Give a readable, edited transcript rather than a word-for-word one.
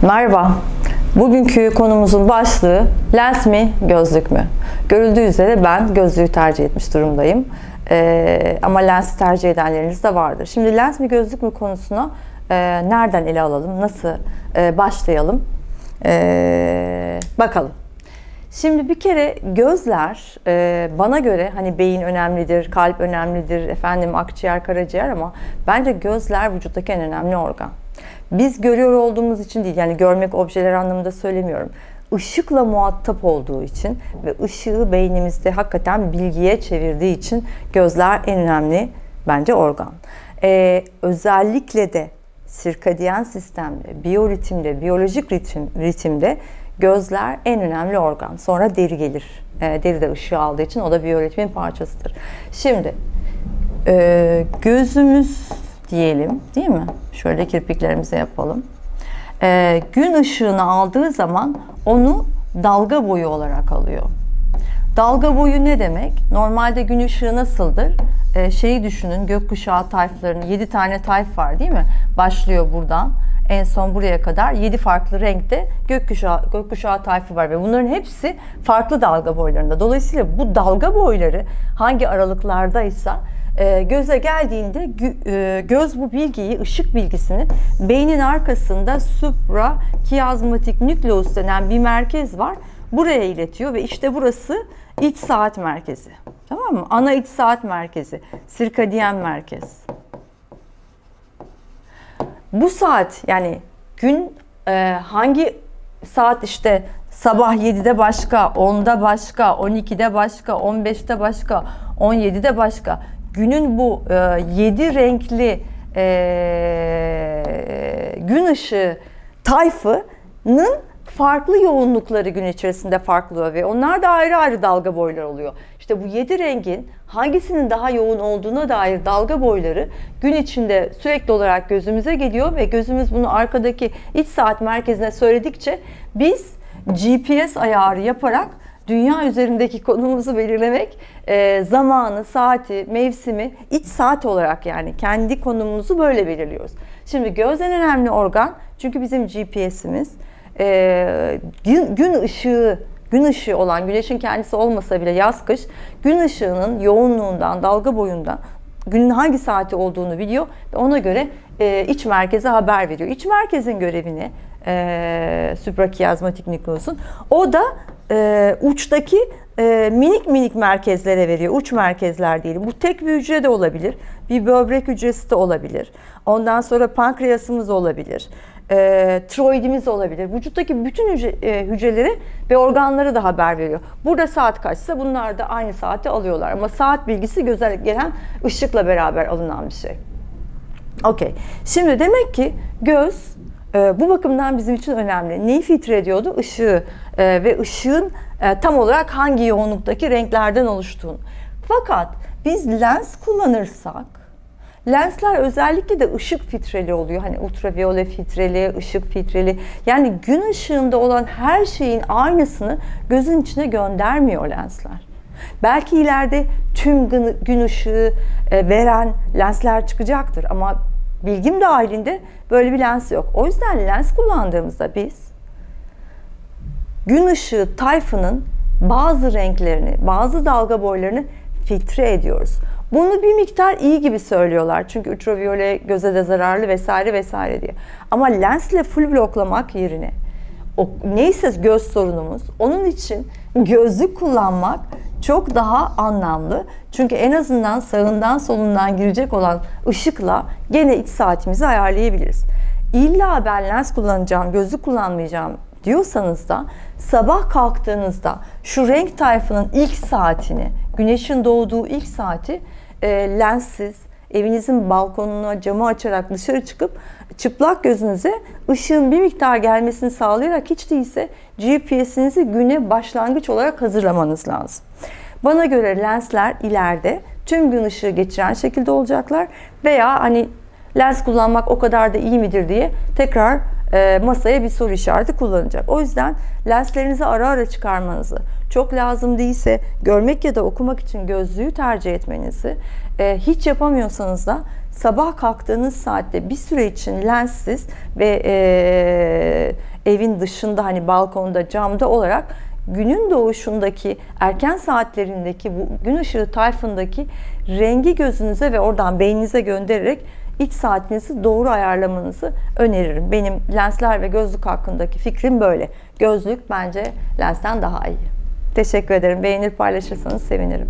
Merhaba. Bugünkü konumuzun başlığı lens mi, gözlük mü? Görüldüğü üzere ben gözlüğü tercih etmiş durumdayım. Ama lensi tercih edenleriniz de vardır. Şimdi lens mi, gözlük mü konusuna nereden ele alalım, nasıl başlayalım? Bakalım. Şimdi bir kere gözler bana göre hani beyin önemlidir, kalp önemlidir, akciğer, karaciğer ama bence gözler vücuttaki en önemli organ. Biz görüyor olduğumuz için değil, yani görmek objeler anlamında söylemiyorum. Işıkla muhatap olduğu için ve ışığı beynimizde hakikaten bilgiye çevirdiği için gözler en önemli bence organ. Özellikle de sirkadiyen sistemde, biyoritimde, biyolojik ritimde gözler en önemli organ. Sonra deri gelir. Deri de ışığı aldığı için o da biyoritmin parçasıdır. Şimdi gözümüz diyelim, değil mi? Şöyle kirpiklerimize yapalım. Gün ışığını aldığı zaman onu dalga boyu olarak alıyor. Dalga boyu ne demek? Normalde gün ışığı nasıldır? Şeyi düşünün, gökkuşağı tayflarını, 7 tane tayf var değil mi? Başlıyor buradan, en son buraya kadar 7 farklı renkte gökkuşağı tayfı var ve bunların hepsi farklı dalga boylarında. Dolayısıyla bu dalga boyları hangi aralıklardaysa göze geldiğinde göz bu bilgiyi, ışık bilgisini beynin arkasında suprakiazmatik nükleus denen bir merkez var. Buraya iletiyor ve işte burası iç saat merkezi. Tamam mı? Ana iç saat merkezi, sirkadiyen merkez. Bu saat, yani gün hangi saat, işte sabah 7'de başka, 10'da başka, 12'de başka, 15'te başka, 17'de başka. Günün bu 7 renkli gün ışığı tayfının farklı yoğunlukları gün içerisinde farklı oluyor ve onlar da ayrı ayrı dalga boyları oluyor. İşte bu 7 rengin hangisinin daha yoğun olduğuna dair dalga boyları gün içinde sürekli olarak gözümüze geliyor ve gözümüz bunu arkadaki iç saat merkezine söyledikçe biz GPS ayarı yaparak dünya üzerindeki konumumuzu belirlemek, zamanı, saati, mevsimi, iç saat olarak yani kendi konumumuzu böyle belirliyoruz. Şimdi göz en önemli organ çünkü bizim GPS'imiz. Gün ışığı olan, güneşin kendisi olmasa bile yaz kış, gün ışığının yoğunluğundan, dalga boyundan günün hangi saati olduğunu biliyor ve ona göre iç merkeze haber veriyor. İç merkezin görevini suprakiazmatik nükleus'un, o da uçtaki minik minik merkezlere veriyor. Uç merkezler diyelim. Bu tek bir hücre de olabilir. Bir böbrek hücresi de olabilir. Ondan sonra pankreasımız olabilir. Tiroidimiz olabilir. Vücuttaki bütün hücreleri ve organları da haber veriyor. Burada saat kaçsa bunlar da aynı saati alıyorlar. Ama saat bilgisi göze gelen ışıkla beraber alınan bir şey. Okey. Şimdi demek ki göz bu bakımdan bizim için önemli. Neyi filtre ediyordu? Işığı ve ışığın tam olarak hangi yoğunluktaki renklerden oluştuğunu. Fakat biz lens kullanırsak, lensler özellikle de ışık filtreli oluyor. Hani ultraviyole filtreli, ışık filtreli. Yani gün ışığında olan her şeyin aynısını gözün içine göndermiyor lensler. Belki ileride tüm gün ışığı veren lensler çıkacaktır ama bilgim dahilinde böyle bir lens yok. O yüzden lens kullandığımızda biz gün ışığı tayfının bazı renklerini, bazı dalga boylarını filtre ediyoruz. Bunu bir miktar iyi gibi söylüyorlar. Çünkü ultraviyole göze de zararlı vesaire vesaire diye. Ama lensle full bloklamak yerine neyse göz sorunumuz, onun için gözlük kullanmak çok daha anlamlı. Çünkü en azından sağından solundan girecek olan ışıkla gene iç saatimizi ayarlayabiliriz. İlla ben lens kullanacağım, gözlük kullanmayacağım diyorsanız da sabah kalktığınızda şu renk tayfının ilk saatini, güneşin doğduğu ilk saati lenssiz, evinizin balkonuna camı açarak dışarı çıkıp çıplak gözünüze ışığın bir miktar gelmesini sağlayarak hiç değilse GPS'inizi güne başlangıç olarak hazırlamanız lazım. Bana göre lensler ileride tüm gün ışığı geçiren şekilde olacaklar veya hani lens kullanmak o kadar da iyi midir diye tekrar masaya bir soru işareti kullanacak. O yüzden lenslerinizi ara ara çıkarmanızı, çok lazım değilse görmek ya da okumak için gözlüğü tercih etmenizi, hiç yapamıyorsanız da sabah kalktığınız saatte bir süre için lenssiz ve evin dışında hani balkonda, camda olarak günün doğuşundaki erken saatlerindeki bu gün ışığı tayfındaki rengi gözünüze ve oradan beyninize göndererek iç saatinizi doğru ayarlamanızı öneririm. Benim lensler ve gözlük hakkındaki fikrim böyle. Gözlük bence lensten daha iyi. Teşekkür ederim. Beğenir paylaşırsanız sevinirim.